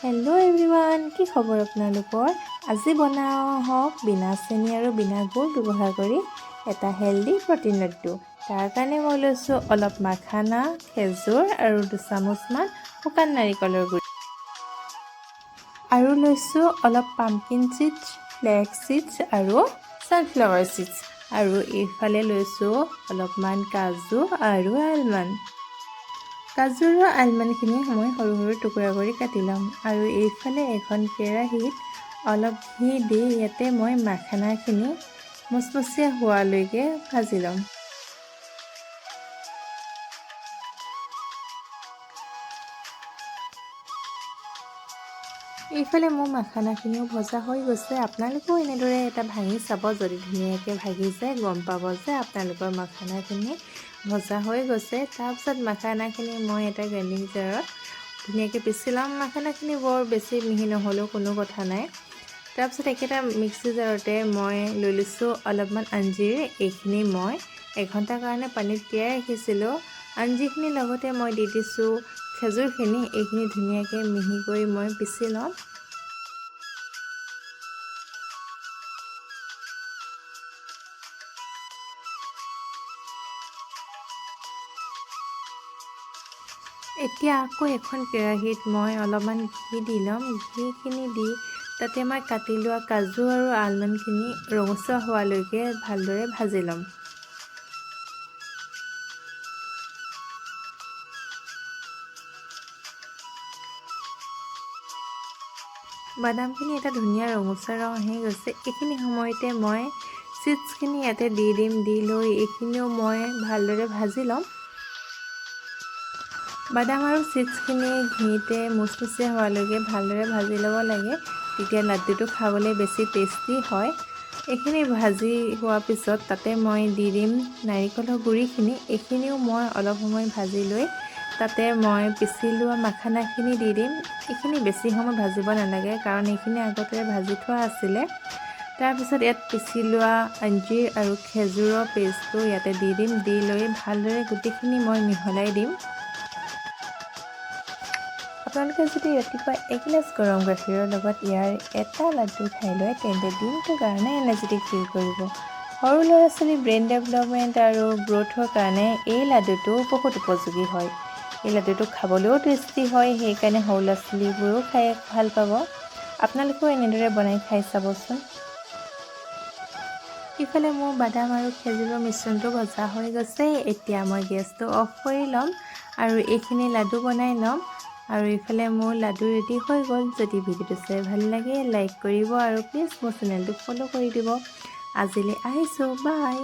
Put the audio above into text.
Hello' everyone, কি খবৰ আপোনালোকৰ? আজি বনাওঁ হওক বিনা চেনি আৰু বিনা গুড় ব্যৱহাৰ কৰি এটা হেল্ডি প্ৰটিন লাড্ডু। তাৰ কাৰণে মই লৈছোঁ অলপ মাখানা, খেজুৰ আৰু 2 চামুচমান শুকান নাৰিকলৰ গুড়ি আৰু লৈছোঁ অলপ পাম্পকিন চিডছ, ফ্লেক্স চিডছ আৰু ছানফ্লাৱাৰ চিডছ আৰু এইফালে লৈছোঁ অলপমান কাজু আৰু আলমণ্ড। কাজু আৰু আলমণ্ডখিনি মই সৰু সৰু টুকুৰা কৰি কাটি ল'ম আৰু এইফালে এখন কেৰাহীত অলপ ঘি দি ইয়াতে মই মাখানাখিনি মচমচীয়া হোৱালৈকে ভাজি ল'ম। এইফালে মোৰ মাখানাখিনিও ভজা হৈ গৈছে। আপোনালোকেও এনেদৰে এটা ভাঙি চাব, যদি ধুনীয়াকৈ ভাগি যায় গম পাব যে আপোনালোকৰ মাখানাখিনি ভজা হৈ গৈছে। তাৰপিছত মাখানাখিনি মই এটা গ্ৰাইণ্ডিং জাৰত ধুনীয়াকৈ পিচি ল'ম। মাখানাখিনি বৰ বেছি মিহি নহ'লেও কোনো কথা নাই। তাৰপিছত একেটা মিক্সি জাৰতে মই লৈ লৈছোঁ অলপমান আঞ্জীৰ। এইখিনি মই 1 ঘণ্টাৰ কাৰণে পানীত তিয়াই ৰাখিছিলোঁ। আঞ্জীখিনিৰ লগতে মই দি দিছোঁ খেজুৰখিনি। এইখিনি ধুনীয়াকৈ মিহি কৰি মই পিচি ল'ম। এতিয়া আকৌ এখন কেৰাহীত মই অলপমান ঘি দি ল'ম। ঘিখিনি দি তাতে মই কাটি লোৱা কাজু আৰু আলমণ্ডখিনি ৰঙচুৱা হোৱালৈকে ভালদৰে ভাজি ল'ম। বাদামখিনি এটা ধুনীয়া ৰঙচুৱা ৰং আহি গৈছে। এইখিনি সময়তে মই চিডছখিনি ইয়াতে দি দিম। দি লৈ এইখিনিও মই ভালদৰে ভাজি ল'ম। বাদাম আৰু চিডছখিনি ঘিতে মুচমুচীয়া হোৱালৈকে ভালদৰে ভাজি ল'ব লাগে, তেতিয়া লাড্ডুটো খাবলৈ বেছি টেষ্টি হয়। এইখিনি ভাজি হোৱাৰ পিছত তাতে মই দি দিম নাৰিকলৰ গুড়িখিনি। এইখিনিও মই অলপ সময় ভাজি লৈ তাতে মই পিচি লোৱা মাখানাখিনি দি দিম। এইখিনি বেছি সময় ভাজিব নালাগে, কাৰণ এইখিনি আগতে ভাজি থোৱা আছিলে। তাৰপিছত ইয়াত পিচি লোৱা আঞ্জীৰ আৰু খেজুৰৰ পেষ্টটো ইয়াতে দি দিম। দি লৈ ভালদৰে গোটেইখিনি মই মিহলাই দিম। আপোনালোকে যদি ৰাতিপুৱা এগিলাচ গৰম গাখীৰৰ লগত ইয়াৰ এটা লাড্ডু খাই লয়, তেন্তে দিনটোৰ কাৰণে এনাৰ্জেটিক ফিল কৰিব। সৰু ল'ৰা ছোৱালীৰ ব্ৰেইন ডেভেলপমেণ্ট আৰু গ্ৰ'থৰ কাৰণে এই লাড্ডুটো বহুত উপযোগী হয়। এই লাড্ডুটো খাবলৈও টেষ্টি হয়, সেইকাৰণে সৰু ল'ৰা ছোৱালীবোৰেও খাই ভাল পাব। আপোনালোকেও এনেদৰে বনাই খাই চাবচোন। ইফালে মোৰ বাদাম আৰু খেজুৰৰ মিশ্ৰণটো ভজা হৈ গৈছে। এতিয়া মই গেছটো অফ কৰি ল'ম আৰু এইখিনি লাড্ডু বনাই ল'ম। আৰু ইফালে মোৰ লাড্ডু ৰেডি হৈ গ'ল। যদি ভিডিঅ'টো চাই ভাল লাগে লাইক কৰিব আৰু প্লিজ মোৰ চেনেলটো ফ'ল' কৰি দিব। আজিলৈ আহিছোঁ, বাই।